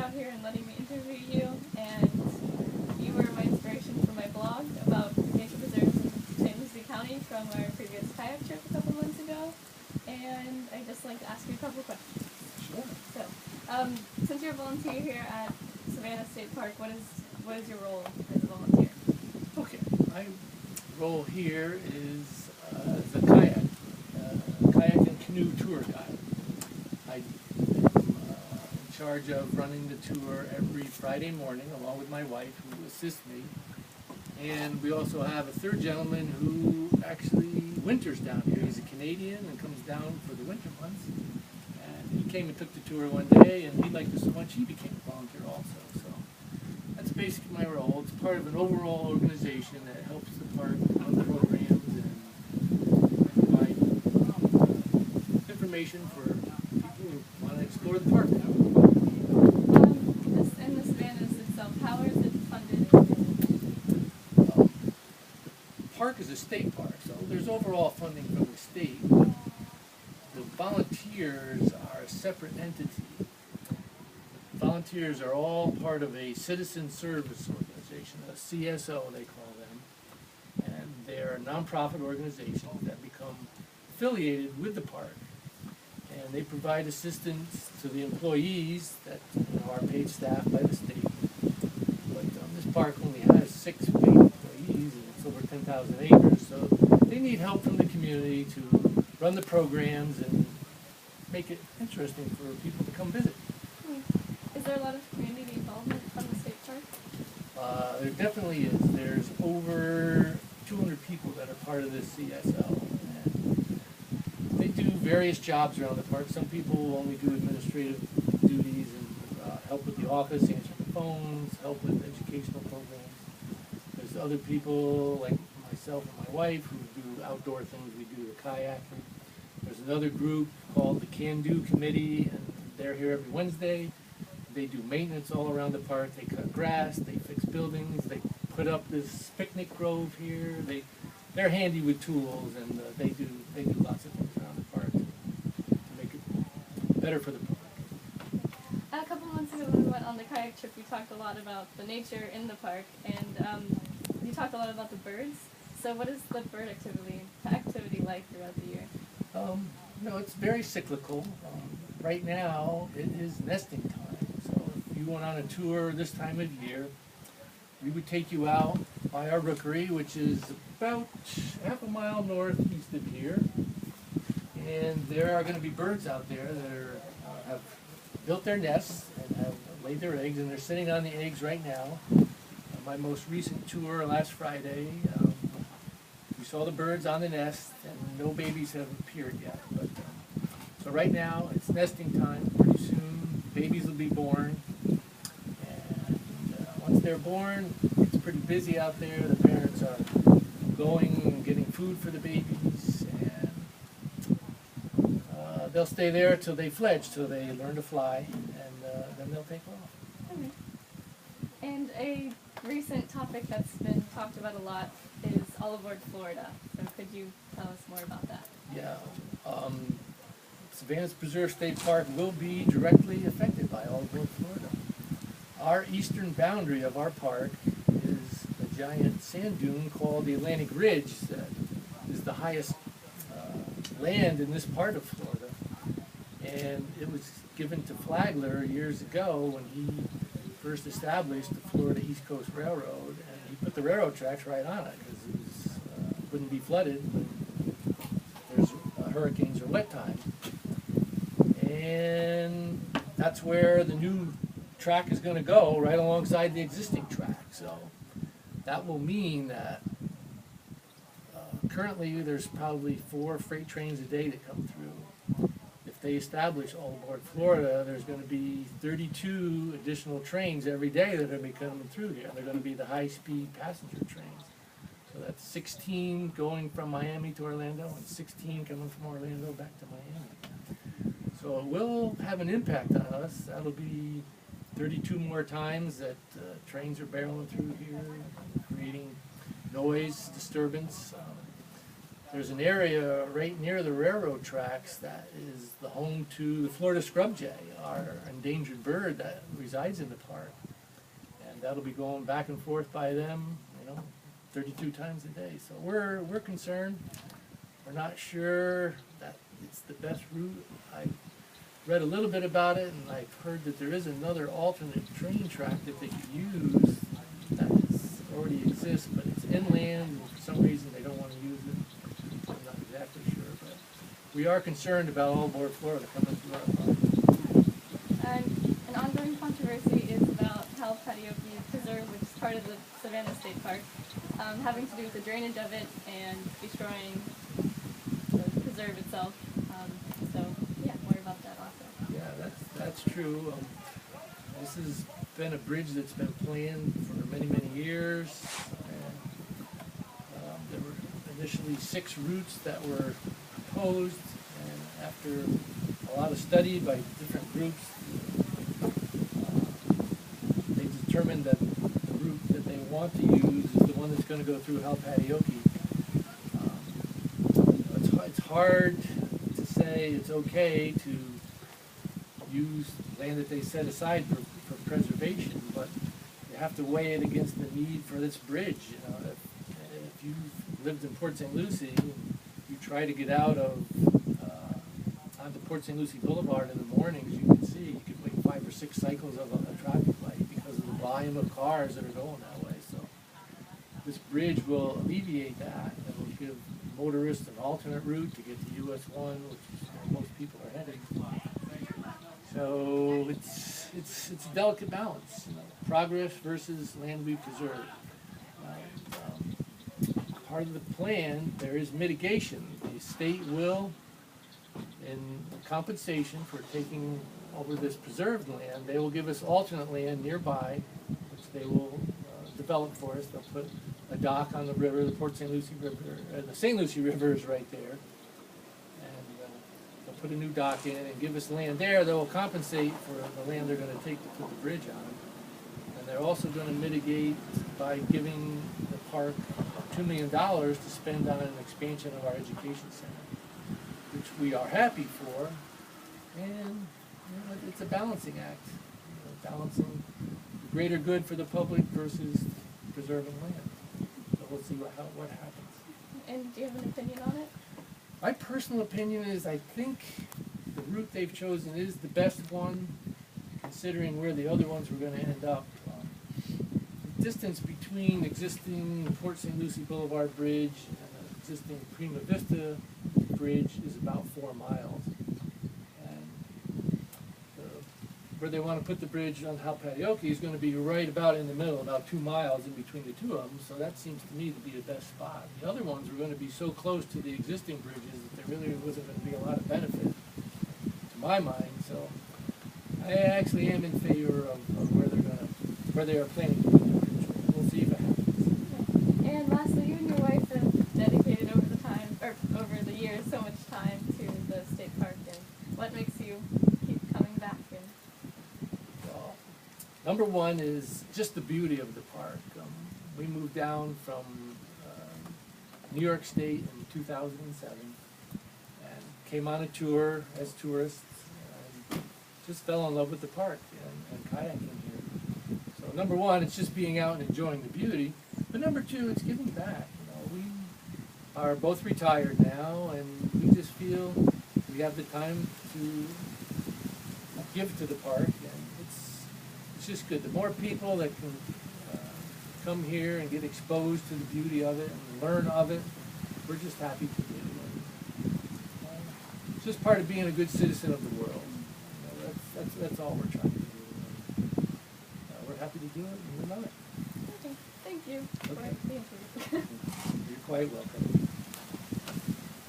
out here and letting me interview you. And you were my inspiration for my blog about nature preserves in St. Lucie County from our previous kayak trip a couple months ago. And I'd just like to ask you a couple questions. Sure. So, since you're a volunteer here at Savannas State Park, what is your role as a volunteer? Okay, my role here is as a kayak and canoe tour guide. I'm in charge of running the tour every Friday morning along with my wife, who assists me. And we also have a third gentleman who actually winters down here. He's a Canadian and comes down for the winter months. And he came and took the tour one day, and he liked it so much he became a volunteer also. So that's basically my role. It's part of an overall organization that helps the park run programs and provide information for people who want to explore the park. In the Savannas itself, how is it funded? The park is a state park, so there's overall funding from the state. The volunteers are a separate entity. Volunteers are all part of a citizen service organization, a CSO they call them, and they're nonprofit organizations that become affiliated with the park, and they provide assistance to the employees that are paid staff by the state. But this park only has 6 paid employees, and it's over 10,000 acres, so they need help from the community to run the programs and make it interesting for people to come visit. Is there a lot of community involvement from the state park? There definitely is. There's over 200 people that are part of this CSO. And they do various jobs around the park. Some people only do administrative duties and help with the office, answer the phones, help with educational programs. There's other people like myself and my wife who do outdoor things. We do the kayaking. There's another group called the Can Do Committee, and they're here every Wednesday. They do maintenance all around the park. They cut grass, they fix buildings, they put up this picnic grove here. They're handy with tools, and they do lots of things around the park to make it better for the public. A couple months ago when we went on the kayak trip, we talked a lot about the nature in the park, and you talked a lot about the birds. So what is the bird activity like throughout the year? It's very cyclical. Right now, it is nesting time. So if you went on a tour this time of year, we would take you out by our rookery, which is about half a mile northeast of here. And there are going to be birds out there that have built their nests and have laid their eggs, and they're sitting on the eggs right now. My most recent tour last Friday, we saw the birds on the nest, and no babies have appeared yet. But so right now, it's nesting time. Pretty soon, babies will be born. And once they're born, it's pretty busy out there. The parents are going and getting food for the babies. And they'll stay there till they fledge, till they learn to fly, and then they'll take off. Okay. And a recent topic that's been talked about a lot is All Aboard Florida. So could you tell us more about that? Yeah. Savannas Preserve State Park will be directly affected by All Aboard Florida. Our eastern boundary of our park is a giant sand dune called the Atlantic Ridge that is the highest land in this part of Florida. And it was given to Flagler years ago when he first established the Florida East Coast Railroad, and he put the railroad tracks right on it because it wouldn't be flooded when there's hurricanes or wet time. And that's where the new track is going to go, right alongside the existing track. So that will mean that currently there's probably 4 freight trains a day that come through. If they establish All Aboard Florida, there's going to be 32 additional trains every day that are going to be coming through here. They're going to be the high-speed passenger trains. So that's 16 going from Miami to Orlando and 16 coming from Orlando back to Miami. So it will have an impact on us. That'll be 32 more times that trains are barreling through here, creating noise, disturbance. there's an area right near the railroad tracks that is the home to the Florida scrub jay, our endangered bird that resides in the park. And that'll be going back and forth by them, 32 times a day. So we're concerned. We're not sure that it's the best route. I read a little bit about it, and I've heard that there is another alternate train track that they could use that already exists, but it's inland, and for some reason they don't want to use it. I'm not exactly sure, but we are concerned about all aboard Florida coming through our park. And an ongoing controversy is about how Patioki Preserve, which is part of the Savannas State Park, having to do with the drainage of it and destroying the preserve itself. So, yeah, more about that also. Yeah, that's true. This has been a bridge that's been planned for many, many years. And, there were initially 6 routes that were proposed, and after a lot of study by different groups, they determined that the route that they want to use is the one that's going to go through Patioki. It's hard to say it's okay to use land that they set aside for preservation, but you have to weigh it against the need for this bridge. If you've lived in Port St. Lucie, you try to get out of onto Port St. Lucie Boulevard in the mornings, you can see you could wait 5 or 6 cycles of a traffic light because of the volume of cars that are going that way. So this bridge will alleviate that. It will give motorists an alternate route to get to US 1, which is where most people are heading. So it's a delicate balance, progress versus land we preserve. Part of the plan, there is mitigation. The state will, in compensation for taking over this preserved land, they will give us alternate land nearby, which they will develop for us. They'll put a dock on the river, the Port St. Lucie River, the St. Lucie River is right there. Put a new dock in and give us land there that will compensate for the land they're going to take to put the bridge on. And they're also going to mitigate by giving the park $2 million to spend on an expansion of our education center, which we are happy for. And it's a balancing act, balancing the greater good for the public versus preserving land. So we'll see what happens. And do you have an opinion on it? My personal opinion is I think the route they've chosen is the best one, considering where the other ones were going to end up. The distance between existing Port St. Lucie Boulevard Bridge and the existing Prima Vista Bridge is about 4 miles. And where they want to put the bridge on Patioki is going to be right about in the middle, about 2 miles in between the two of them, so that seems to me to be the best spot. The other ones are going to be so close to the existing bridges that there really wasn't going to be a lot of benefit, to my mind, so I actually am in favor of where they are planning to put the bridge. We'll see if it happens. And lastly, you and your wife have dedicated over the years so much time to the state park, and what makes you keep coming back? Number one is just the beauty of the park. We moved down from New York State in 2007 and came on a tour as tourists and just fell in love with the park and kayaking here. So number one, it's just being out and enjoying the beauty. But number two, it's giving back. We are both retired now, and we just feel we have the time to give to the park, and it's just good. The more people that can come here and get exposed to the beauty of it and learn of it, we're just happy to do it. It's just part of being a good citizen of the world. That's all we're trying to do. We're happy to do it, and we love it. Okay, thank you Okay. for being here. You're quite welcome.